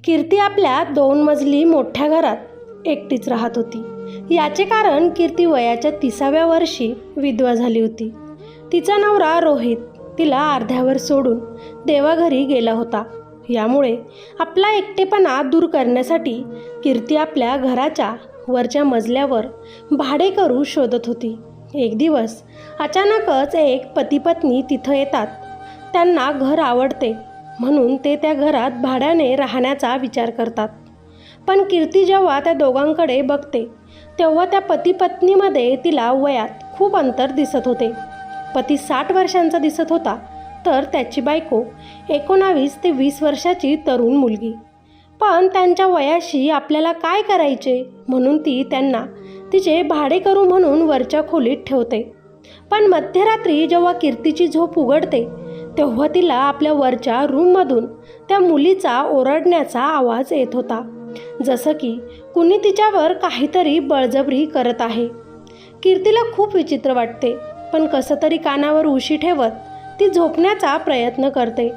कीर्ती आपल्या 2 मजली मोठ्या घरात एकटीच राहत होती. याचे कारण कीर्ती वयाच्या 30व्या वर्षी विधवा झाली होती. तिचा नवरा रोहित तिला अर्ध्यावर सोडून देवाघरी गेला होता. यामुळे आपला एकटेपणा दूर करण्यासाठी कीर्ती आपल्या घराच्या वरच्या मजल्यावर भाडेकरू शोधत होती. एक दिवस अचानकच एक पती पत्नी तिथं येतात. त्यांना घर आवडते म्हणून ते त्या घरात भाड्याने राहण्याचा विचार करतात. पण कीर्ती जेव्हा त्या दोघांकडे बघते तेव्हा त्या पती पत्नीमध्ये तिला वयात खूप अंतर दिसत होते. पती 60 वर्षांचा दिसत होता तर त्याची बायको 19 ते 20 वर्षाची तरुण मुलगी. पण त्यांच्या वयाशी आपल्याला काय करायचे म्हणून ती त्यांना तिचे भाडेकरू म्हणून वरच्या खोलीत ठेवते. पण मध्यरात्री जेव्हा कीर्तीची झोप उघडते तेव्हा तिला आपल्या वरच्या रूममधून त्या मुलीचा ओरडण्याचा आवाज येत होता, जसं की कुणी तिच्यावर काहीतरी बळजबरी करत आहे. कीर्तीला खूप विचित्र वाटते, पण कसं तरी कानावर उशी ठेवत ती झोपण्याचा प्रयत्न करते.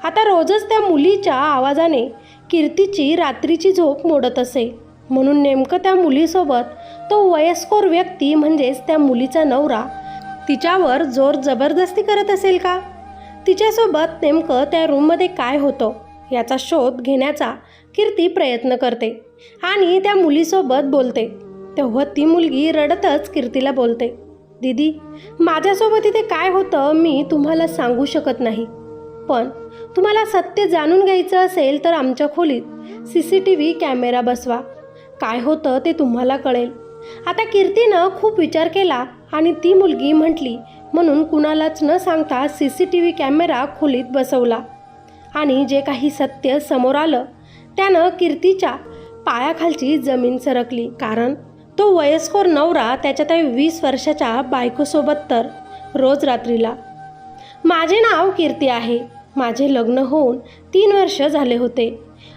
आता रोजच त्या मुलीच्या आवाजाने कीर्तीची रात्रीची झोप मोडत असे. म्हणून नेमकं त्या मुलीसोबत तो वयस्कर व्यक्ती म्हणजेच त्या मुलीचा नवरा तिच्यावर जोर जबरदस्ती करत असेल का? तिच्यासोबत नेमकं त्या रूममध्ये काय होतं याचा शोध घेण्याचा कीर्ती प्रयत्न करते आणि त्या मुलीसोबत बोलते. तेव्हा ती मुलगी रडतच कीर्तीला बोलते, दीदी, माझ्यासोबत इथे काय होतं मी तुम्हाला सांगू शकत नाही. पण तुम्हाला सत्य जाणून घ्यायचं असेल तर आमच्या खोलीत CCTV कॅमेरा बसवा. काय होतं ते तुम्हाला कळेल. आता कीर्तीनं खूप विचार केला आणि ती मुलगी म्हटली म्हणून कुणालाच न सांगता CCTV कॅमेरा खोलीत बसवला. आणि जे काही सत्य समोर आलं त्यानं कीर्तीच्या पायाखालची जमीन सरकली. कारण तो वयस्कर नवरा त्याच्या त्या 20 वर्षाच्या बायकोसोबत तर रोज रात्रीला. माझे नाव कीर्ती आहे. माझे लग्न होऊन 3 वर्ष झाले होते.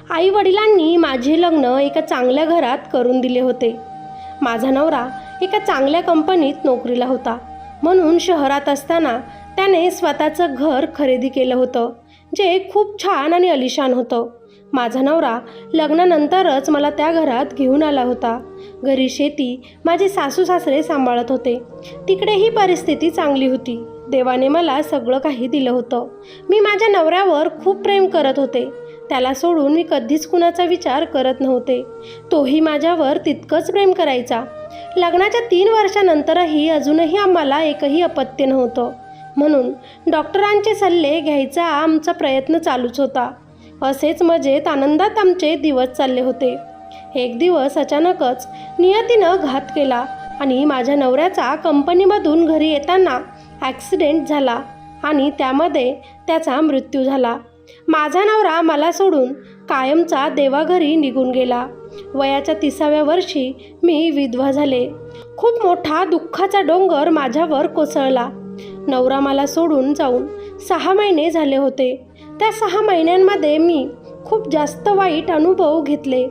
आई वडिलांनी माझे लग्न एका चांगल्या घरात करून दिले होते. माझा नवरा एका चांगल्या कंपनीत नोकरीला होता म्हणून शहरात असताना त्याने स्वतःचं घर खरेदी केलं होतं, जे खूप छान आणि आलिशान होतं. माझा नवरा लग्नानंतरच मला त्या घरात घेऊन आला होता. घरी शेती माझे सासू सासरे सांभाळत होते. तिकडेही परिस्थिती चांगली होती. देवाने मला सगळं काही दिलं होतं. मी माझ्या नवऱ्यावर खूप प्रेम करत होते. त्याला सोडून मी कधीच कुणाचा विचार करत नव्हते. तोही माझ्यावर तितकंच प्रेम करायचा. लग्नाच्या 3 वर्षानंतरही अजूनही आम्हाला एकही अपत्य नव्हतं. म्हणून डॉक्टरांचे सल्ले घ्यायचा आमचा प्रयत्न चालूच होता. असेच मजेत आनंदात आमचे दिवस चालले होते. एक दिवस अचानकच नियतीनं घात केला आणि माझ्या नवऱ्याचा कंपनीमधून घरी येताना ॲक्सिडेंट झाला आणि त्यामध्ये त्याचा मृत्यू झाला. माझा नवरा मला सोडून कायमचा देवाघरी निघून गेला. वयाच्या 30व्या वर्षी मी विधवा झाले. खूप मोठा दुःखाचा डोंगर माझ्यावर कोसळला. नवरा मला सोडून जाऊन 6 महिने झाले होते. त्या 6 महिन्यांमध्ये मी खूप जास्त वाईट अनुभव घेतले.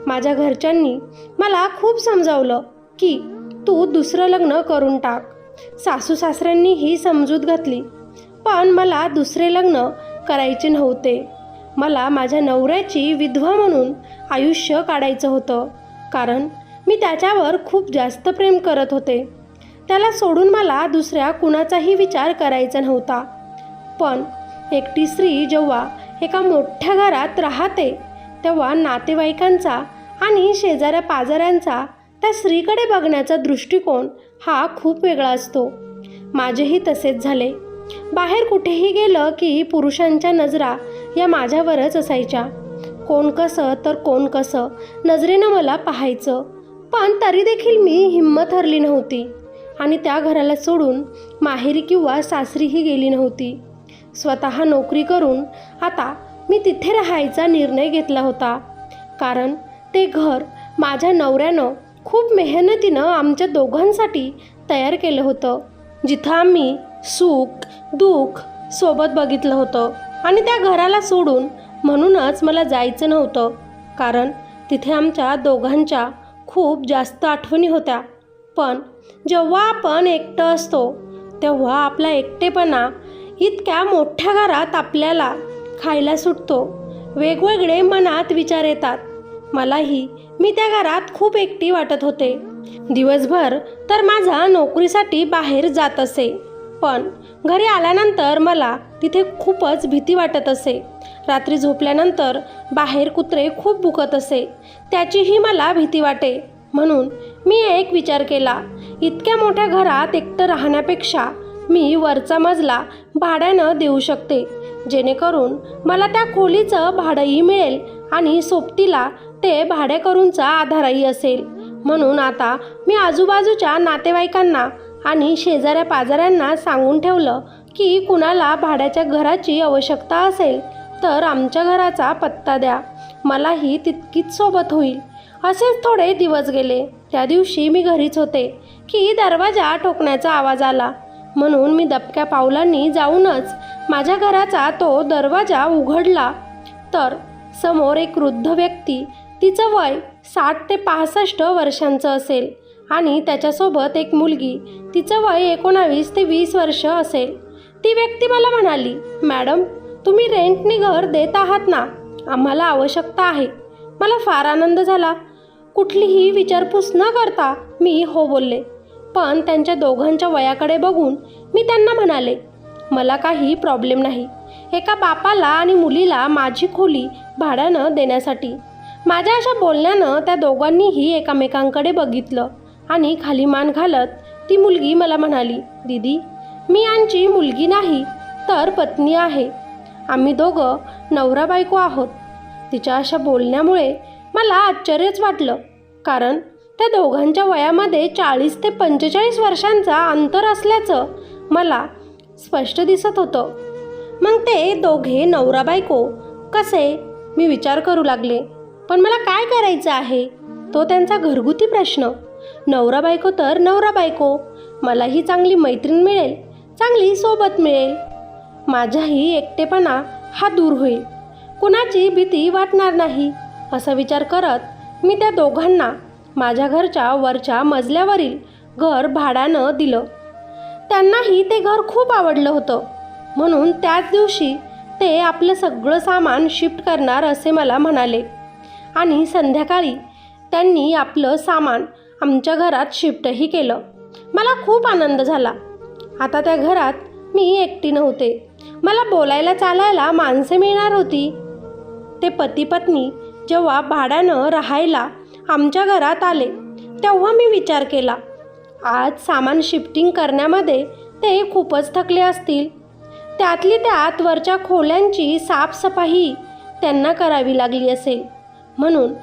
माझ्या घरच्यांनी मला खूप समजावलं की तू दुसरं लग्न करून टाक. सासू सासऱ्यांनी ही समजूत घातली, पण मला दुसरे लग्न करायचे नव्हते. मला माझ्या नवऱ्याची विधवा म्हणून आयुष्य काढायचं होतं, कारण मी त्याच्यावर खूप जास्त प्रेम करत होते. त्याला सोडून मला दुसऱ्या कुणाचाही विचार करायचा नव्हता. पण एकटी स्त्री जेव्हा एका मोठ्या घरात राहते तेव्हा नातेवाईकांचा आणि शेजाऱ्या पाजाऱ्यांचा त्या स्त्रीकडे बघण्याचा दृष्टिकोन हा खूप वेगळा असतो. माझेही तसेच झाले. बाहेर कुठेही गेलं की पुरुषांच्या नजरा या माझ्यावरच असायच्या. कोण कसं तर कोण कसं नजरेनं मला पाहायचं. पण तरी देखील मी हिंमत हरली नव्हती आणि त्या घराला सोडून माहेरी किंवा सासरीही गेली नव्हती. स्वतः नोकरी करून आता मी तिथे राहायचा निर्णय घेतला होता. कारण ते घर माझ्या नवऱ्यानं खूप मेहनतीनं आमच्या दोघांसाठी तयार केलं होतं, जिथं आम्ही सुख दुःख सोबत बघितलं होतं. आणि त्या घराला सोडून म्हणूनच मला जायचं नव्हतं, कारण तिथे आमच्या दोघांच्या खूप जास्त आठवणी होत्या. पण जेव्हा आपण एकटं असतो तेव्हा आपला एकटेपणा इतक्या मोठ्या घरात आपल्याला खायला सुटतो वेगवेगळे मनात विचार येतात. मलाही मी त्या घरात खूप एकटी वाटत होते. दिवसभर तर माझा नोकरीसाठी बाहेर जात असे, पण घरी आल्यानंतर मला तिथे खूपच भीती वाटत असे. रात्री झोपल्यानंतर बाहेर कुत्रे खूप भुकत असे, त्याचीही मला भीती वाटे. म्हणून मी एक विचार केला, इतक्या मोठ्या घरात एकटं राहण्यापेक्षा मी वरचा मजला भाड्यानं देऊ शकते, जेणेकरून मला त्या खोलीचं भाडंही मिळेल आणि सोबतीला ते भाडेकरूंचा आधारही असेल. म्हणून आता मी आजूबाजूच्या नातेवाईकांना आणि शेजाऱ्या पाजाऱ्यांना सांगून ठेवलं की कुणाला भाड्याच्या घराची आवश्यकता असेल तर आमच्या घराचा पत्ता द्या, मलाही तितकीच सोबत होईल. असेच थोडे दिवस गेले. त्या दिवशी मी घरीच होते की दरवाजा ठोकण्याचा आवाज आला. म्हणून मी दबक्या पावलांनी जाऊनच माझ्या घराचा तो दरवाजा उघडला तर समोर एक वृद्ध व्यक्ती, तिचं वय 60 ते 65 वर्षांचं असेल आणि त्याच्यासोबत एक मुलगी, तिचं वय 19 ते 20 वर्ष असेल. ती व्यक्ती मला म्हणाली, मॅडम, तुम्ही रेंटनी घर देत आहात ना? आम्हाला आवश्यकता आहे. मला फार आनंद झाला. कुठलीही विचारपूस न करता मी हो बोलले. पण त्यांच्या दोघांच्या वयाकडे बघून मी त्यांना म्हणाले, मला काही प्रॉब्लेम नाही एका बापाला आणि मुलीला माझी खोली भाड्यानं देण्यासाठी. माझ्या अशा बोलण्यानं त्या दोघांनीही एकमेकांकडे बघितलं आणि खाली मान घालत ती मुलगी मला म्हणाली, दीदी, मी यांची मुलगी नाही तर पत्नी आहे. आम्ही दोघं नवरा बायको आहोत. तिच्या अशा बोलण्यामुळे मला आश्चर्यच वाटलं, कारण त्या दोघांच्या वयामध्ये 40 ते 45 वर्षांचा अंतर असल्याचं मला स्पष्ट दिसत होतं. मग ते दोघे नवरा बायको कसे? मी विचार करू लागले. पण मला काय करायचं आहे? तो त्यांचा घरगुती प्रश्न. नवरा बायको तर नवरा बायको. मलाही चांगली मैत्रीण मिळेल, चांगली सोबत मिळेल. माझाही एकटेपणा हा दूर होईल, कुणाची भीती वाटणार नाही. असा विचार करत मी त्या दोघांना माझ्या घरच्या वरच्या मजल्यावरील घर भाड्यानं दिलं. त्यांनाही ते घर खूप आवडलं होतं. म्हणून त्याच दिवशी ते आपलं सगळं सामान शिफ्ट करणार असे मला म्हणाले आणि संध्याकाळी त्यांनी आपलं सामान आमच्या घरात शिफ्टही केलं. मला खूप आनंद झाला. आता त्या घरात मी एकटी नव्हते. मला बोलायला चालायला माणसे मिळणार होती. ते पती पत्नी जेव्हा भाड्यानं राहायला आमच्या घरात आले तेव्हा मी विचार केला, आज सामान शिफ्टिंग करण्यामध्ये ते खूपच थकले असतील. त्यातली त्यात वरच्या खोल्यांची साफसफाई त्यांना करावी लागली असेल. म्हणून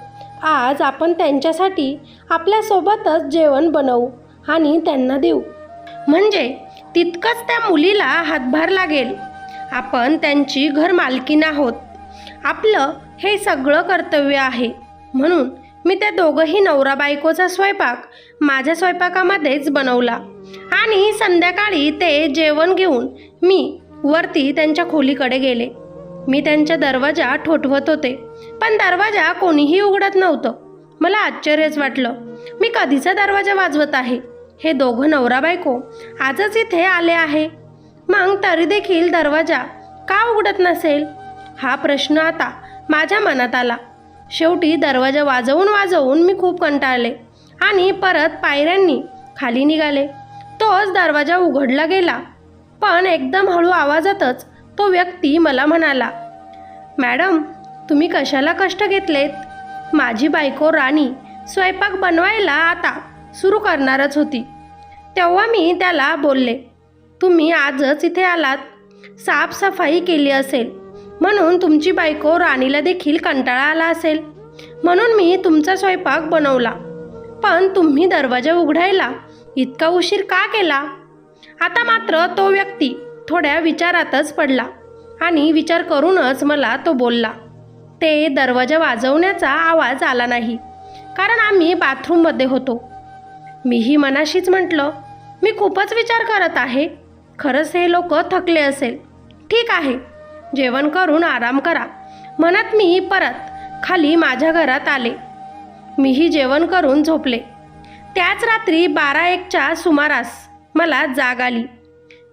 आज आपण त्यांच्यासाठी आपल्यासोबतच जेवण बनवू आणि त्यांना देऊ. म्हणजे तितकंच त्या मुलीला हातभार लागेल. आपण त्यांची घरमालकीण आहोत. आपलं हे सगळं कर्तव्य आहे. म्हणून मी त्या दोघंही नवरा बायकोचा स्वयंपाक माझ्या स्वयंपाकामध्येच बनवला आणि संध्याकाळी ते जेवण घेऊन मी वरती त्यांच्या खोलीकडे गेले. मी त्यांच्या दरवाजा ठोठवत होते, पण दरवाजा कोणीही उघडत नव्हतं. मला आश्चर्यच वाटलं. मी कधीचा दरवाजा वाजवत आहे. हे दोघं नवरा बायको आजच इथे आले आहे. मग तरी देखील दरवाजा का उघडत नसेल हा प्रश्न आता माझ्या मनात आला. शेवटी दरवाजा वाजवून वाजवून मी खूप कंटाळले आणि परत पायऱ्यांनी खाली निघाले. तोच दरवाजा उघडला गेला, पण एकदम हळू आवाजातच तो व्यक्ती मला म्हणाला, मॅडम, तुम्ही कशाला कष्ट घेतलेत? माझी बायको राणी स्वयंपाक बनवायला आता सुरू करणारच होती. तेव्हा मी त्याला बोलले, तुम्ही आजच इथे आलात, साफसफाई केली असेल म्हणून तुमची बायको राणीला देखील कंटाळा आला असेल, म्हणून मी तुमचा स्वयंपाक बनवला. पण तुम्ही दरवाजा उघडायला इतका उशीर का केला? आता मात्र तो व्यक्ती थोड्या विचारातच पडला आणि विचार करूनच मला तो बोलला. ते दरवाजा वाजवण्याचा आवाज आला नाही, कारण आम्ही बाथरूममध्ये होतो. मीही मनाशीच म्हटलं, मी खूपच विचार करत आहे. खरंच हे लोक थकले असेल. ठीक आहे, जेवण करून आराम करा म्हणत मी परत खाली माझ्या घरात आले. मीही जेवण करून झोपले. त्याच रात्री 12-1च्या सुमारास मला जाग आली,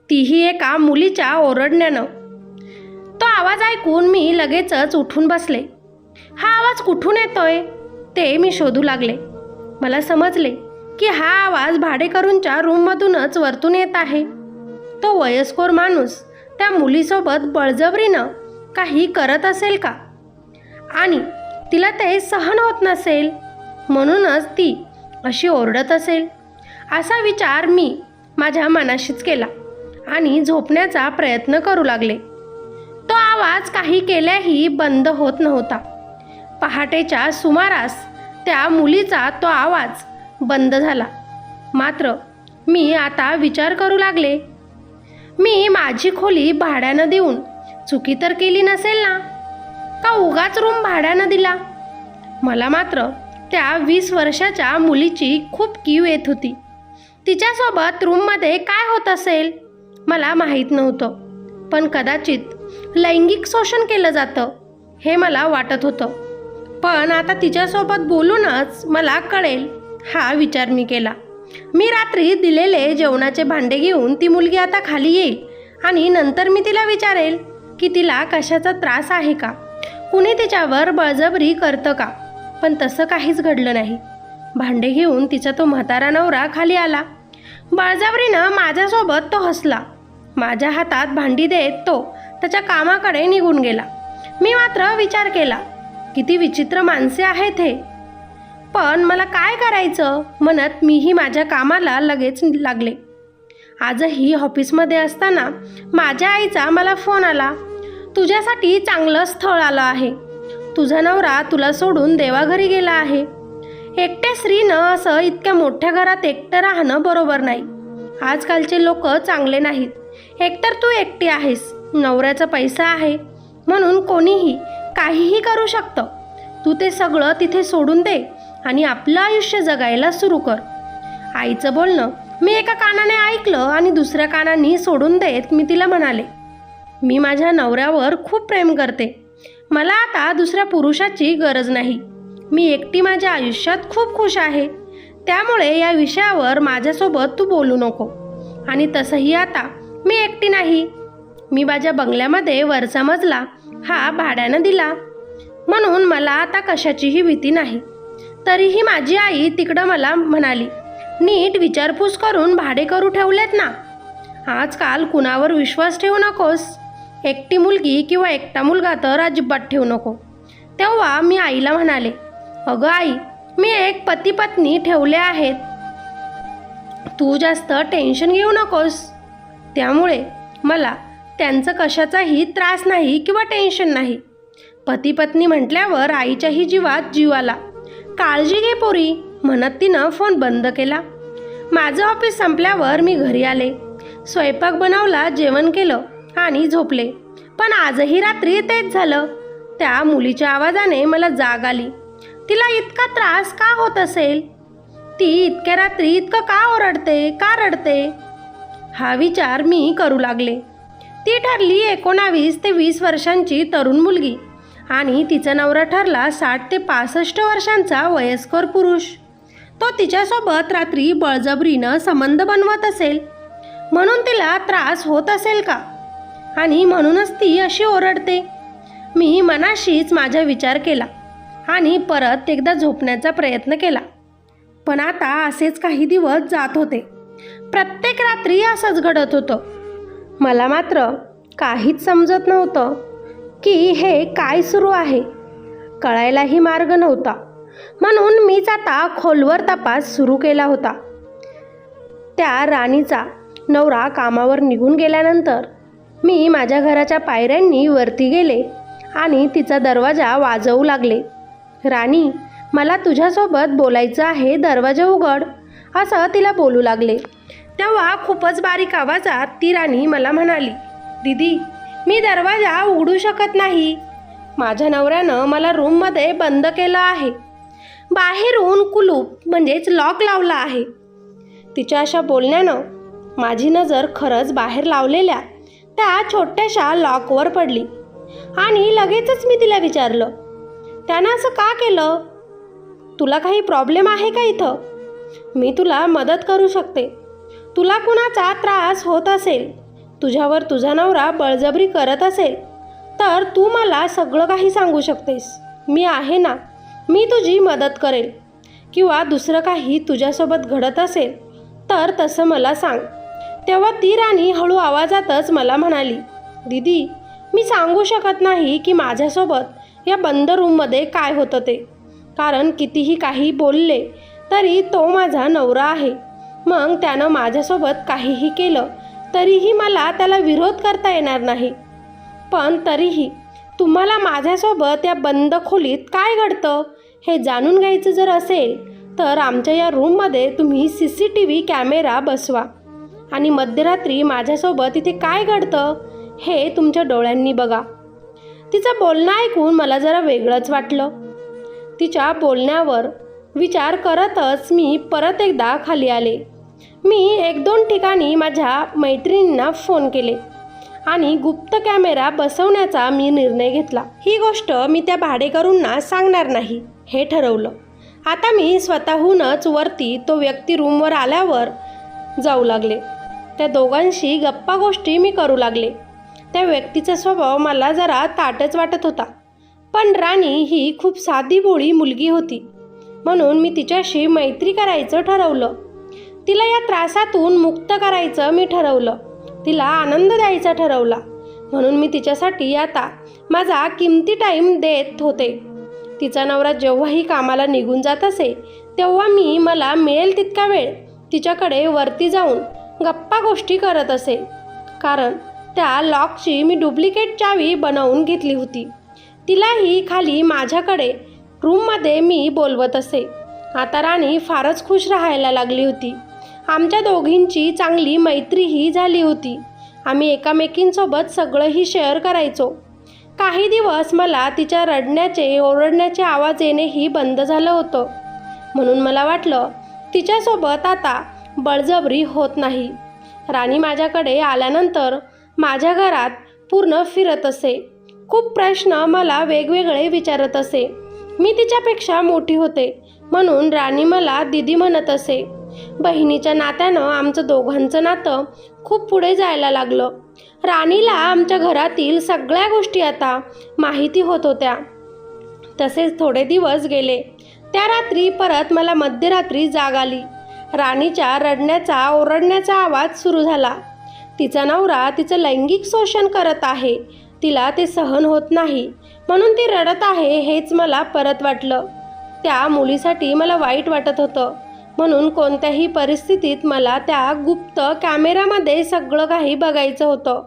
तीही एका मुलीच्या ओरडण्यानं. तो आवाज ऐकून मी लगेचच उठून बसले. हा आवाज कुठून येतोय ते मी शोधू लागले. मला समजले की हा आवाज भाडेकरूंच्या रूममधूनच वरतून येत आहे. तो वयस्कर माणूस त्या मुलीसोबत बळजबरीनं काही करत असेल का, आणि तिला ते सहन होत नसेल म्हणूनच ती अशी ओरडत असेल, असा विचार मी माझ्या मनाशीच केला आणि झोपण्याचा प्रयत्न करू लागले. तो आवाज काही केल्याही बंद होत नव्हता. पहाटेच्या सुमारास त्या मुलीचा तो आवाज बंद झाला. मात्र मी आता विचार करू लागले, मी माझी खोली भाड्यानं देऊन चुकी तर केली नसेल ना, का उगाच रूम भाड्यानं दिला. मला मात्र त्या 20 वर्षाच्या मुलीची खूप कीव येत होती. तिच्यासोबत रूममध्ये काय होत असेल मला माहीत नव्हतं, पण कदाचित लैंगिक शोषण केलं जातं हे मला वाटत होतं. पण आता तिच्यासोबत बोलूनच मला कळेल हा विचार मी केला. मी रात्री दिलेले जेवणाचे भांडे घेऊन ती मुलगी आता खाली येईल आणि नंतर मी तिला विचारेल की तिला कशाचा त्रास आहे का, कुणी तिच्यावर बळजबरी करतं का. पण तसं काहीच घडलं नाही. भांडे घेऊन तिचा तो म्हातारा नवरा खाली आला. बळजबरीनं माझ्यासोबत तो हसला. माझ्या हातात भांडी देत तो त्याच्या कामाकडे निघून गेला. मी मात्र विचार केला, किती विचित्र माणसे आहेत हे. पण मला काय करायचं म्हणत मीही माझ्या कामाला लगेच लागले. आजही ऑफिसमध्ये असताना माझ्या आईचा मला फोन आला, तुझ्यासाठी चांगलं स्थळ आलं आहे, तुझा नवरा तुला सोडून देवाघरी गेला आहे. एकट्या स्त्रीनं असं इतक्या मोठ्या घरात एकटं राहणं बरोबर नाही. आजकालचे लोक चांगले नाहीत. एकतर तू एकटी आहेस, नवऱ्याचा पैसा आहे म्हणून कोणीही काहीही करू शकतं. तू ते सगळं तिथे सोडून दे आणि आपलं आयुष्य जगायला सुरू कर. आईचं बोलणं मी एका कानाने ऐकलं आणि दुसऱ्या कानाने सोडून देत मी तिला म्हणाले, मी माझ्या नवऱ्यावर खूप प्रेम करते. मला आता दुसऱ्या पुरुषाची गरज नाही. मी एकटी माझ्या आयुष्यात खूप खुश आहे. त्यामुळे या विषयावर माझ्यासोबत तू बोलू नको. आणि तसंही आता मी एकटी नाही. मी माझ्या बंगल्यामध्ये वरचा मजला हा भाड्यानं दिला म्हणून मला आता कशाचीही भीती नाही. तरीही माझी आई तिकडं मला म्हणाली, नीट विचारपूस करून भाडेकरू ठेवलेत ना. आजकाल कुणावर विश्वास ठेवू नकोस. एकटी मुलगी किंवा एकटा मुलगा तर अजिबात ठेवू नको. तेव्हा मी आईला म्हणाले, अगं आई, मी एक पती पत्नी ठेवले आहेत. तू जास्त टेन्शन घेऊ नकोस. त्यामुळे मला त्यांचं कशाचाही त्रास नाही किंवा टेन्शन नाही. पती पत्नी म्हटल्यावर आईच्याही जीवात जीव आला. काळजी घे पोरी म्हणत तिनं फोन बंद केला. माझं ऑफिस संपल्यावर मी घरी आले. स्वयंपाक बनवला, जेवण केलं आणि झोपले. पण आजही रात्री तेच झालं. त्या मुलीच्या आवाजाने मला जाग आली. तिला इतका त्रास का होत असेल? ती इतक्या रात्री इतकं का ओरडते, का रडते? हा विचार मी करू लागले. ती ठरली 19 ते 20 वर्षांची तरुण मुलगी आणि तिचा नवरा ठरला 60 ते 65 वर्षांचा वयस्कर पुरुष. तो तिच्यासोबत रात्री बळजबरीनं संबंध बनवत असेल म्हणून तिला त्रास होत असेल का, आणि म्हणूनच ती अशी ओरडते. मी मनाशीच माझा विचार केला आणि परत एकदा झोपण्याचा प्रयत्न केला. पण आता असेच काही दिवस जात होते. प्रत्येक रात्री असंच घडत होतं. मला मात्र काहीच समजत नव्हतं की हे काय सुरू आहे. कळायलाही मार्ग नव्हता. म्हणून मीच आता खोलवर तपास सुरू केला होता. त्या राणीचा नवरा कामावर निघून गेल्यानंतर मी माझ्या घराच्या पायऱ्यांनी वरती गेले आणि तिचा दरवाजा वाजवू लागले. राणी, मला तुझ्यासोबत बोलायचं आहे, दरवाजा उघड, असं तिला बोलू लागले. तेव्हा खूपच बारीक आवाजात ती राणी मला म्हणाली, दीदी, मी दरवाजा उघडू शकत नाही. माझ्या नवऱ्यानं मला रूममध्ये बंद केलं आहे. बाहेरून कुलूप म्हणजेच लॉक लावला आहे. तिच्या अशा बोलण्यानं माझी नजर खरंच बाहेर लावलेल्या त्या छोट्याशा लॉकवर पडली आणि लगेचच मी तिला विचारलं, त्यानं असं का केलं? तुला काही प्रॉब्लेम आहे का इथं? मी तुला मदत करू शकते. तुला कुणाचा त्रास होत असेल, तुझ्यावर तुझा नवरा बळजबरी करत असेल, तर तू मला सगळं काही सांगू शकतेस. मी आहे ना, मी तुझी मदत करेल. किंवा दुसरं काही तुझ्यासोबत घडत असेल तर तसं मला सांग. तेव्हा ती राणी हळू आवाजातच मला म्हणाली, दीदी, मी सांगू शकत नाही की माझ्यासोबत या बंद रूममध्ये काय होतं ते. कारण कितीही काही बोलले तरी तो माझा नवरा आहे. मग त्यानं माझ्यासोबत काहीही केलं तरीही मला त्याला विरोध करता येणार नाही. पण तरीही तुम्हाला माझ्यासोबत या बंद खोलीत काय घडतं हे जाणून घ्यायचं जर असेल तर आमच्या या रूममध्ये तुम्ही CCTV कॅमेरा बसवा आणि मध्यरात्री माझ्यासोबत इथे काय घडतं हे तुमच्या डोळ्यांनी बघा. तिचं बोलणं ऐकून मला जरा वेगळंच वाटलं. तिच्या बोलण्यावर विचार करतच मी परत एकदा खाली आले. मी 1-2 ठिकाणी माझ्या मैत्रिणींना फोन केले आणि गुप्त कॅमेरा बसवण्याचा मी निर्णय घेतला. ही गोष्ट मी त्या भाडेकरूंना सांगणार नाही हे ठरवलं. आता मी स्वतःहूनच वरती तो व्यक्ती रूमवर आल्यावर जाऊ लागले. त्या दोघांशी गप्पा गोष्टी मी करू लागले. त्या व्यक्तीचा स्वभाव मला जरा ताटच वाटत होता. पण राणी ही खूप साधीभोळी मुलगी होती म्हणून मी तिच्याशी मैत्री करायचं ठरवलं. तिला या त्रासातून मुक्त करायचं मी ठरवलं. तिला आनंद द्यायचा ठरवला. म्हणून मी तिच्यासाठी आता माझा किमती टाईम देत होते. तिचा नवरा जेव्हाही कामाला निघून जात असे तेव्हा मी मला मिळेल तितका वेळ तिच्याकडे वरती जाऊन गप्पा गोष्टी करत असे. कारण त्या लॉकची मी डुप्लिकेट चावी बनवून घेतली होती. तिलाही खाली माझ्याकडे रूममध्ये मी बोलवत असे. आता राणी फारच खुश राहायला लागली होती. आमच्या दोघींची चांगली मैत्रीही झाली होती. आम्ही एकामेकींसोबत सगळंही शेअर करायचो. काही दिवस मला तिच्या रडण्याचे ओरडण्याचे आवाज येणेही बंद झालं होतं. म्हणून मला वाटलं तिच्यासोबत आता बळजबरी होत नाही. राणी माझ्याकडे आल्यानंतर माझ्या घरात पूर्ण फिरत असे. खूप प्रश्न मला वेगवेगळे विचारत असे. मी तिच्यापेक्षा मोठी होते म्हणून राणी मला दीदी म्हणत असे. बहिणीच्या नात्यानं आमचं दोघांचं नातं खूप पुढे जायला लागलं. राणीला आमच्या घरातील सगळ्या गोष्टी आता माहिती होत होत्या. तसेच थोडे दिवस गेले. त्या रात्री परत मला मध्यरात्री जाग आली. राणीच्या रडण्याचा ओरडण्याचा आवाज सुरू झाला. तिचा नवरा तिचं लैंगिक शोषण करत आहे. तिला ते सहन होत नाही म्हणून ती रडत आहे हेच मला परत वाटलं. त्या मुलीसाठी मला वाईट वाटत होतं. म्हणून कोणत्याही परिस्थितीत मला त्या गुप्त कॅमेऱ्यामध्ये सगळं काही बघायचं होतं.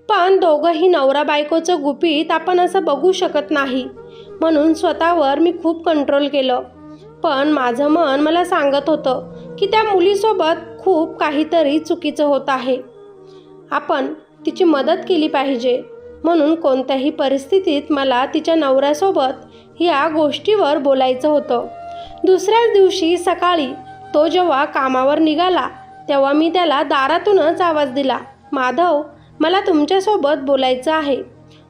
पण दोघंही नवरा बायकोचं गुपित आपण असं बघू शकत नाही म्हणून स्वतःवर मी खूप कंट्रोल केलं. पण माझं मन मला सांगत होतं की त्या मुलीसोबत खूप काहीतरी चुकीचं होत आहे. आपण तिची मदत केली पाहिजे. म्हणून कोणत्याही परिस्थितीत मला तिच्या नवऱ्यासोबत या गोष्टीवर बोलायचं होतं. दुसऱ्याच दिवशी सकाळी तो जेव्हा कामावर निघाला तेव्हा मी त्याला दारातूनच आवाज दिला, माधव, मला तुमच्यासोबत बोलायचं आहे.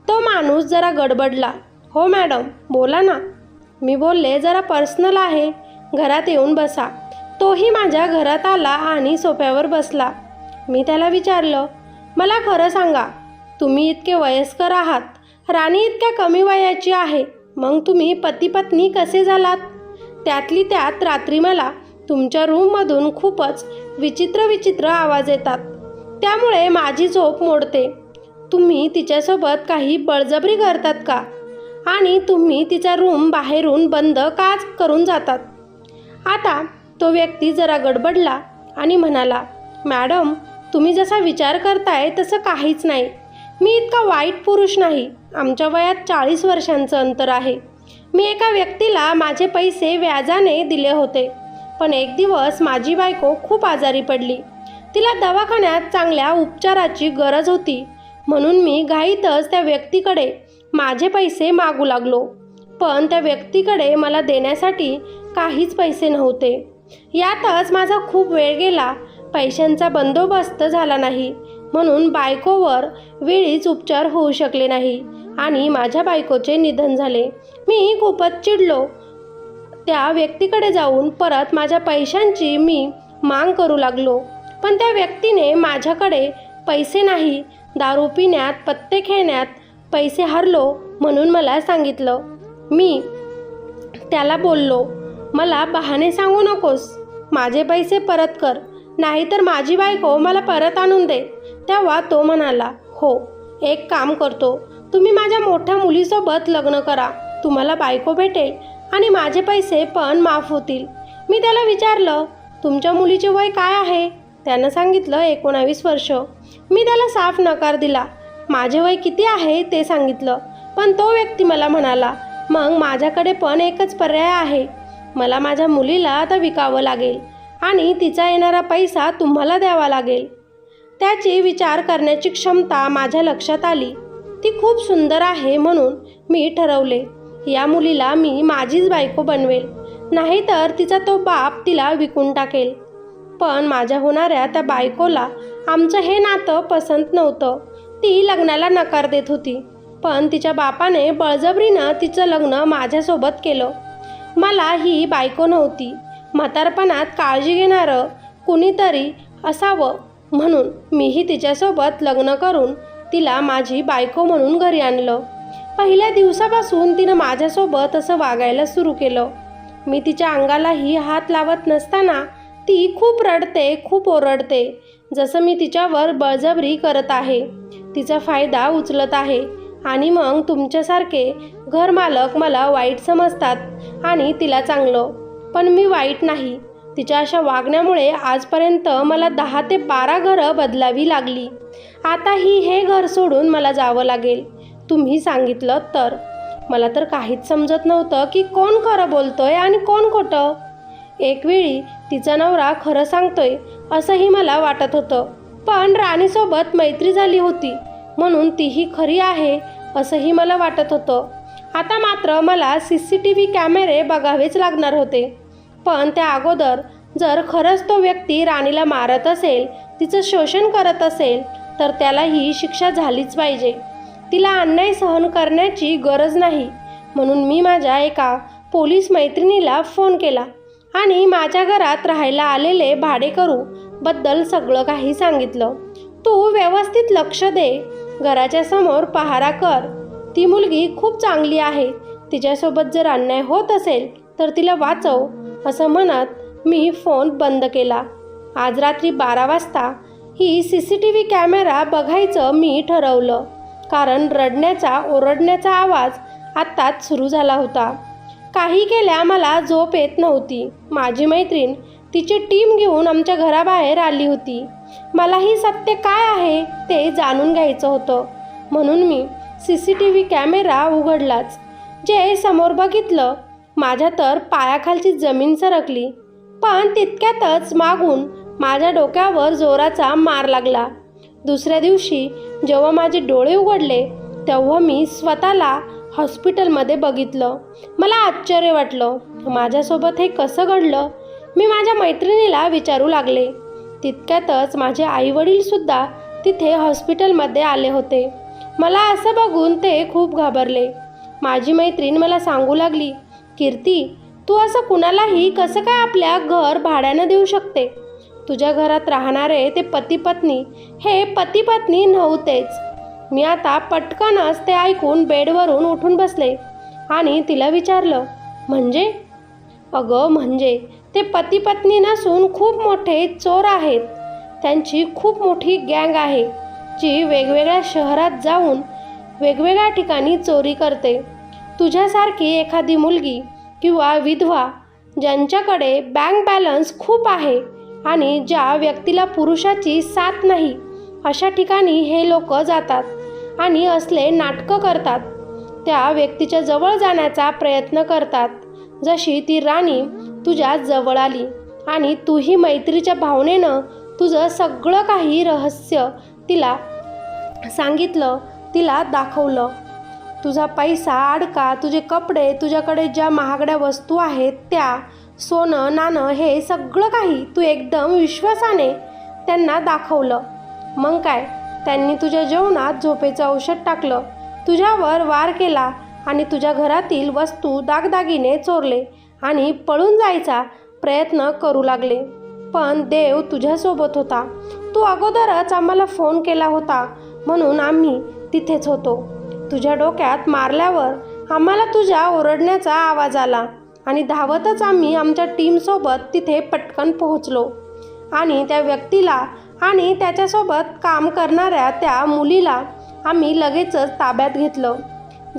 तो माणूस जरा गडबडला. हो मॅडम, बोला ना. मी बोलले, जरा पर्सनल आहे, घरात येऊन बसा. तोही माझ्या घरात आला आणि सोफ्यावर बसला. मी त्याला विचारलं, मला खरं सांगा, तुम्ही इतके वयस्कर आहात, राणी इतक्या कमी वयाची आहे, मग तुम्ही पती पत्नी कसे झालात? त्यातली त्यात रात्री मला तुमच्या रूममधून खूपच विचित्र आवाज येतात, त्यामुळे माझी झोप मोडते. तुम्ही तिच्यासोबत काही बळजबरी करतात का? आणि तुम्ही तिचा रूम बाहेरून बंद का करून जातात? आता तो व्यक्ती जरा गडबडला आणि म्हणाला, मॅडम, तुम्ही जसा विचार करताय तसं काहीच नाही. मी इतका वाईट पुरुष नाही. आमच्या वयात 40 वर्षांचं अंतर आहे. मी एका व्यक्तीला माझे पैसे व्याजाने दिले होते. पण एक दिवस माझी बायको खूप आजारी पडली. तिला दवाखान्यात चांगल्या उपचाराची गरज होती. म्हणून मी घाईतच त्या व्यक्तीकडे माझे पैसे मागू लागलो. पण त्या व्यक्तीकडे मला देण्यासाठी काहीच पैसे नव्हते. यातच माझा खूप वेळ गेला. पैशांचा बंदोबस्त झाला नाही म्हणून बायकोवर वेळीच उपचार होऊ शकले नाही आणि माझ्या बायकोचे निधन झाले. मी खूपच चिडलो. त्या व्यक्तीकडे जाऊन परत माझ्या पैशांची मी माग करू लागलो. पण त्या व्यक्तीने माझ्याकडे पैसे नाही, दारू पिण्यात, पत्ते खेळण्यात पैसे हरलो म्हणून मला सांगितलं. मी त्याला बोललो, मला बहाणे सांगू नकोस, माझे पैसे परत कर, नाहीतर माझी बायको मला परत आणून दे. तेव्हा तो म्हणाला, हो, एक काम करतो, तुम्ही माझ्या मोठ्या मुलीसोबत लग्न करा, तुम्हाला बायको भेटेल आणि माझे पैसे पण माफ होतील. मी त्याला विचारलं, तुमच्या मुलीचे वय काय आहे? त्यानं सांगितलं 19 वर्ष. मी त्याला साफ नकार दिला. माझे वय किती आहे ते सांगितलं. पण तो व्यक्ती मला म्हणाला, मग माझ्याकडे पण एकच पर्याय आहे, मला माझ्या मुलीला आता विकावं लागेल आणि तिचा येणारा पैसा तुम्हाला द्यावा लागेल. त्याची विचार करण्याची क्षमता माझ्या लक्षात आली. ती खूप सुंदर आहे म्हणून मी ठरवले, या मुलीला मी माझीच बायको बनवेल, नाहीतर तिचा तो बाप तिला विकून टाकेल. पण माझ्या होणाऱ्या त्या बायकोला आमचं हे नातं पसंत नव्हतं. ती लग्नाला नकार देत होती, पण तिच्या बापाने बळजबरीनं तिचं लग्न माझ्यासोबत केलं. मला ही बायको नव्हती, म्हातारपणात काळजी घेणारं कुणीतरी असावं म्हणून मीही तिच्यासोबत लग्न करून तिला माझी बायको म्हणून घरी आणलं. पहिल्या दिवसापासून तिनं माझ्यासोबत असं वागायला सुरू केलं. मी तिच्या अंगालाही हात लावत नसताना ती खूप रडते, खूप ओरडते, जसं मी तिच्यावर बळजबरी करत आहे, तिचा फायदा उचलत आहे. आणि मग तुमच्यासारखे घरमालक मला वाईट समजतात आणि तिला चांगलं. पण मी वाईट नाही. तिच्या अशा वागण्यामुळे आजपर्यंत मला 10 ते 12 घरं बदलावी लागली. आताही हे घर सोडून मला जावं लागेल. तुम्ही सांगितलं तर. मला तर काहीच समजत नव्हतं की कोण खरं बोलतोय आणि कोण खोटं. एकवेळी तिचा नवरा खरं सांगतोय असंही मला वाटत होतं, पण राणीसोबत मैत्री झाली होती म्हणून तीही खरी आहे असंही मला वाटत होतं. आता मात्र मला CCTV कॅमेरे बघावेच लागणार होते. पण त्या अगोदर जर खरंच तो व्यक्ती राणीला मारत असेल, तिचं शोषण करत असेल, तर त्यालाही शिक्षा झालीच पाहिजे. तिला अन्याय सहन करण्याची गरज नाही. म्हणून मी माझ्या एका पोलीस मैत्रिणीला फोन केला आणि माझ्या घरात राहायला आलेले भाडेकरू बद्दल सगळं काही सांगितलं. तू व्यवस्थित लक्ष दे, घराच्या समोर पहारा कर, ती मुलगी खूप चांगली आहे, तिच्यासोबत जर अन्याय होत असेल तर तिला वाचव, असं म्हणत मी फोन बंद केला. आज रात्री 12 वाजता ही CCTV कॅमेरा बघायचं मी ठरवलं, कारण रडण्याचा ओरडण्याचा आवाज आत्ताच सुरू झाला होता. काही केल्या मला झोप येत नव्हती. माझी मैत्रीण तिची टीम घेऊन आमच्या घराबाहेर आली होती. मलाही सत्य काय आहे ते जाणून घ्यायचं होतं, म्हणून मी CCTV कॅमेरा उघडलाच. जे समोर बघितलं, माझ्या तर पायाखालची जमीन सरकली. पण तितक्यातच मागून माझ्या डोक्यावर जोराचा मार लागला. दुसऱ्या दिवशी जेव्हा माझे डोळे उघडले तेव्हा मी स्वतःला हॉस्पिटलमध्ये बघितलं. मला आश्चर्य वाटलं, माझ्यासोबत हे कसं घडलं? मी माझ्या मैत्रिणीला विचारू लागले. तितक्यातच माझे आईवडीलसुद्धा तिथे हॉस्पिटलमध्ये आले होते. मला असं बघून ते खूप घाबरले. माझी मैत्रीण मला सांगू लागली, कीर्ती, तू असं कुणालाही कसं काय आपल्या घर भाड्यानं देऊ शकते? तुझ्या घरात राहणारे ते पती पत्नी हे पती पत्नी नव्हतेच. मी आता पटकनच ते ऐकून बेडवरून उठून बसले आणि तिला विचारलं, म्हणजे? अगं म्हणजे ते पती पत्नी नसून खूप मोठे चोर आहेत. त्यांची खूप मोठी गँग आहे जी वेगवेगळ्या शहरात जाऊन वेगवेगळ्या ठिकाणी चोरी करते. तुझ्यासारखी एखादी मुलगी किंवा विधवा ज्यांच्याकडे बँक बॅलन्स खूप आहे आणि ज्या व्यक्तीला पुरुषाची साथ नाही, अशा ठिकाणी हे लोक जातात आणि असले नाटकं करतात. त्या व्यक्तीच्या जवळ जाण्याचा प्रयत्न करतात, जशी ती राणी तुझ्या जवळ आली आणि तूही मैत्रीच्या भावनेनं तुझं सगळं काही रहस्य तिला सांगितलं, तिला दाखवलं. तुझा पैसा, अडका, तुझे कपडे, तुझ्याकडे ज्या महागड्या वस्तू आहेत त्या, सोनं नाणं, हे सगळं काही तू एकदम विश्वासाने त्यांना दाखवलं. मग काय, त्यांनी तुझ्या जेवणात झोपेचं औषध टाकलं, तुझ्यावर वार केला आणि तुझ्या घरातील वस्तू, दागदागिने चोरले आणि पळून जायचा प्रयत्न करू लागले. पण देव तुझ्यासोबत होता. तू अगोदरच आम्हाला फोन केला होता म्हणून आम्ही तिथेच होतो. तुझ्या डोक्यात मारल्यावर आम्हाला तुझ्या ओरडण्याचा आवाज आला आणि धावतच आम्ही आमच्या टीमसोबत तिथे पटकन पोहोचलो आणि त्या व्यक्तीला आणि त्याच्यासोबत काम करणाऱ्या त्या मुलीला आम्ही लगेचच ताब्यात घेतलं.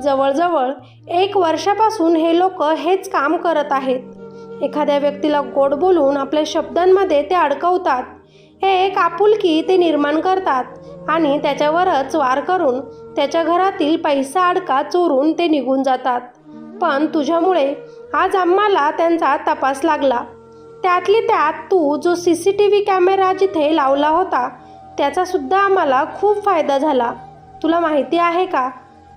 जवळजवळ 1 वर्षापासून हे लोक हेच काम करत आहेत. एखाद्या व्यक्तीला गोड बोलून आपल्या शब्दांमध्ये ते अडकवतात. एक आपुलकी ते निर्माण करतात आणि त्याच्यावरच वार करून त्याच्या घरातील पैसा अडका चोरून ते निघून जातात. पण तुझ्यामुळे आज आम्हाला त्यांचा तपास लागला. त्यातली त्यात तू जो CCTV कॅमेरा जिथे लावला होता त्याचासुद्धा आम्हाला खूप फायदा झाला. तुला माहिती आहे का,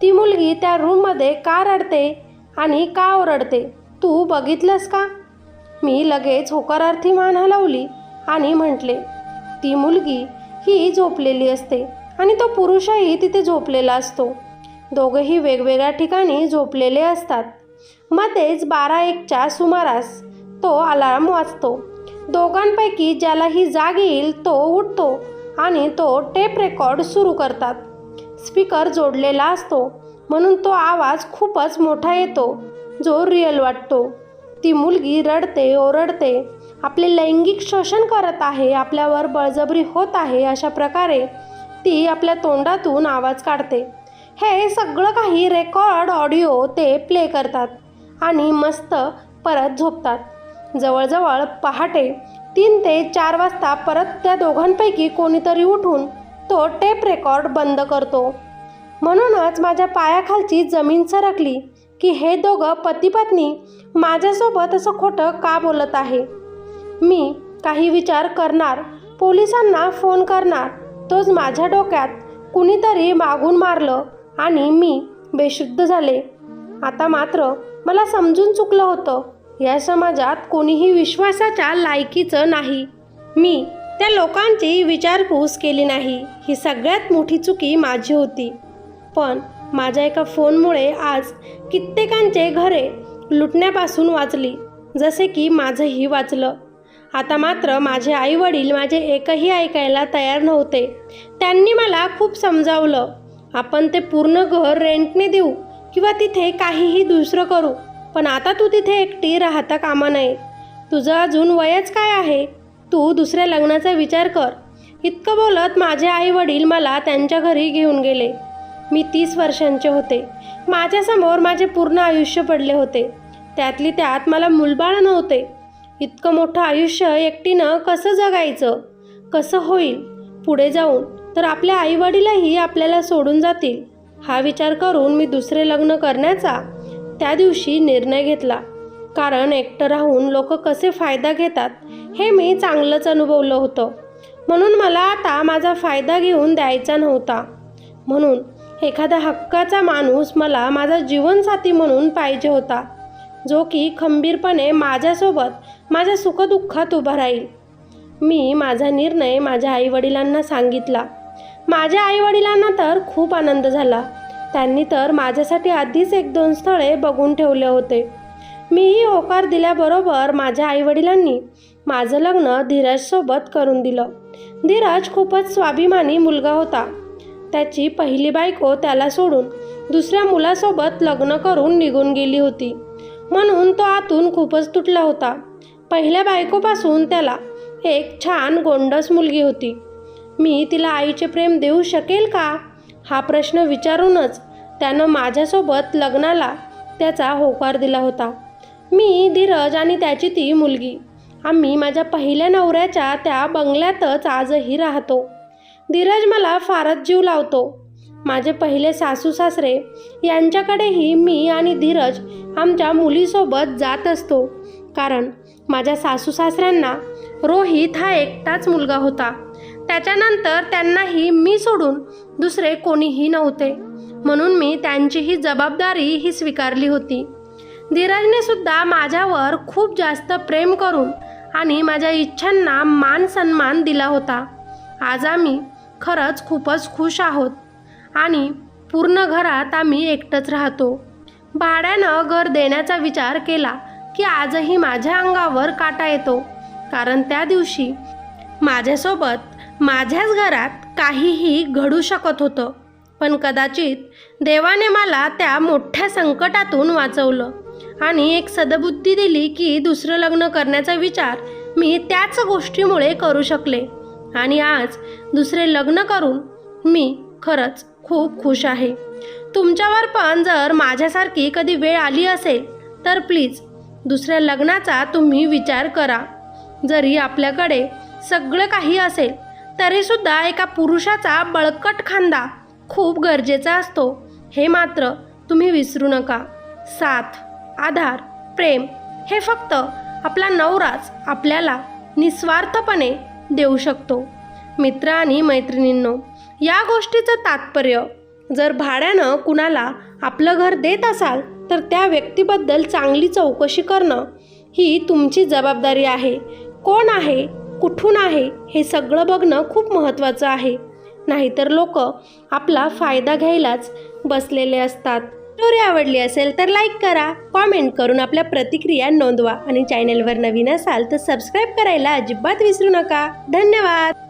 ती मुलगी त्या रूममध्ये का रडते आणि का ओरडते? तू बघितलंस का? मी लगेच होकारार्थी मान हलवली आणि म्हटले, ती मुलगी ही झोपलेली असते आणि तो पुरुषही तिथे झोपलेला असतो. दोघंही वेगवेगळ्या ठिकाणी झोपलेले असतात. मध्येच 12-1च्या सुमारास तो अलार्म वाजतो. दोघांपैकी ज्यालाही जाग येईल तो उठतो आणि तो टेप रेकॉर्ड सुरू करतात. स्पीकर जोडलेला असतो म्हणून तो आवाज खूपच मोठा येतो जो रिअल वाटतो. ती मुलगी रडते, ओरडते, आपले लैंगिक शोषण करत आहे, आपल्यावर बळजबरी होत आहे, अशा प्रकारे ती आपल्या तोंडातून आवाज काढते. हे सगळं काही रेकॉर्ड ऑडिओ ते प्ले करतात आणि मस्त परत झोपतात. जवळजवळ पहाटे 3 ते 4 वाजता परत त्या दोघांपैकी कोणीतरी उठून तो टेप रेकॉर्ड बंद करतो. म्हणूनच माझ्या पायाखालची जमीन सरकली की हे दोघं पती-पत्नी माझ्यासोबत असं खोटं का बोलत आहे. मी काही विचार करणार, पोलिसांना फोन करणार, तोच माझ्या डोक्यात कुणीतरी मागून मारलं आणि मी बेशुद्ध झाले. आता मात्र मला समजून चुकलं होतं, या समाजात कोणीही विश्वासाच्या लायकीचं नाही. मी त्या लोकांची विचारपूस केली नाही. ही सगळ्यात मोठी चुकी माझी होती. पण माझ्या एका फोनमुळे आज कित्येकांचे घरे लुटण्यापासून वाचली, जसे की माझंही वाचलं. आता मात्र माझे आईवडील माझे एकही ऐकायला तयार नव्हते. त्यांनी मला खूप समजावलं, आपण ते पूर्ण घर रेंटने देऊ किंवा तिथे काहीही दुसरं करू, पण आता तू तिथे एकटी राहता कामा नये. तुझं अजून वयच काय आहे, तू दुसऱ्या लग्नाचा विचार कर. इतकं बोलत माझे आईवडील मला त्यांच्या घरी घेऊन गेले. मी 30 वर्षांचे होते. माझ्यासमोर माझे पूर्ण आयुष्य पडले होते. त्यातली त्यात मला मूलबाळ नव्हते. इतकं मोठं आयुष्य एकटीनं कसं जगायचं? कसं होईल पुढे जाऊन? तर आपल्या आईवडीलही आपल्याला सोडून जातील. हा विचार करून मी दुसरे लग्न करण्याचा त्या दिवशी निर्णय घेतला. कारण एकटं राहून लोक कसे फायदा घेतात हे मी चांगलंच अनुभवलं होतं. म्हणून मला आता माझा फायदा घेऊन द्यायचा नव्हता. म्हणून एखादा हक्काचा माणूस मला माझा जीवनसाथी म्हणून पाहिजे होता, जो की खंबीरपणे माझ्यासोबत माझ्या सुखदुःखात उभा राहील. मी माझा निर्णय माझ्या आईवडिलांना सांगितला. माझ्या आईवडिलांना तर खूप आनंद झाला. त्यांनी तर माझ्यासाठी आधीच 1-2 स्थळे बघून ठेवले होते. मीही होकार दिल्याबरोबर माझ्या आईवडिलांनी माझं लग्न धीरजसोबत करून दिलं. धीरज खूपच स्वाभिमानी मुलगा होता. त्याची पहिली बायको त्याला सोडून दुसऱ्या मुलासोबत लग्न करून निघून गेली होती, म्हणून तो आतून खूपच तुटला होता. पहिल्या बायकोपासून त्याला एक छान गोंडस मुलगी होती. मी तिला आईचे प्रेम देऊ शकेल का, हा प्रश्न विचारूनच त्यानं माझ्यासोबत लग्नाला त्याचा होकार दिला होता. मी, धीरज आणि त्याची ती मुलगी, आम्ही माझ्या पहिल्या नवऱ्याच्या त्या बंगल्यातच आजही राहतो. धीरज मला फारच जीव लावतो. माझे पहिले सासू-सासरे यांच्याकडेही मी आणि धीरज आमच्या मुलीसोबत जात असतो. कारण माझ्या सासू-सासऱ्यांना रोहित हा एकटाच मुलगा होता. त्याच्यानंतर त्यांनाही मी सोडून दुसरे कोणीही नव्हते, म्हणून मी त्यांचीही जबाबदारी ही स्वीकारली होती. धीरजने सुद्धा माझ्यावर खूप जास्त प्रेम करून आणि माझ्या इच्छांना मान सन्मान दिला होता. आज आम्ही खरंच खूपच खुश आहोत आणि पूर्ण घरात आम्ही एकटंच राहतो. भाड्यानं घर देण्याचा विचार केला की आजही माझ्या अंगावर काटा येतो. कारण त्या दिवशी माझ्यासोबत माझ्याच घरात काहीही घडू शकत होतं. पण कदाचित देवाने मला त्या मोठ्या संकटातून वाचवलं आणि एक सद्बुद्धी दिली की दुसरं लग्न करण्याचा विचार मी त्याच गोष्टीमुळे करू शकले आणि आज दुसरे लग्न करून मी खरंच खूप खुश आहे. तुमच्यावर पण जर माझ्यासारखी कधी वेळ आली असेल तर प्लीज दुसऱ्या लग्नाचा तुम्ही विचार करा. जरी आपल्याकडे सगळं काही असेल तरीसुद्धा एका पुरुषाचा बळकट खांदा खूप गरजेचा असतो, हे मात्र तुम्ही विसरू नका. साथ, आधार, प्रेम हे फक्त आपला नवराच आपल्याला निस्वार्थपणे देऊ शकतो. मित्र आणि मैत्रिणींनो, या गोष्टीचं तात्पर्य, जर भाड्यानं कुणाला आपलं घर देत असाल तर त्या व्यक्तीबद्दल चांगली चौकशी करणं ही तुमची जबाबदारी आहे. कोण आहे, कुठून आहे हे सगळं बघणं खूप महत्त्वाचं आहे. नाहीतर लोक आपला फायदा घ्यायलाच बसलेले असतात. स्टोरी आवडली असेल तर लाईक करा, कॉमेंट करून आपल्या प्रतिक्रिया नोंदवा आणि चॅनेलवर नवीन असाल तर सबस्क्राईब करायला अजिबात विसरू नका. धन्यवाद.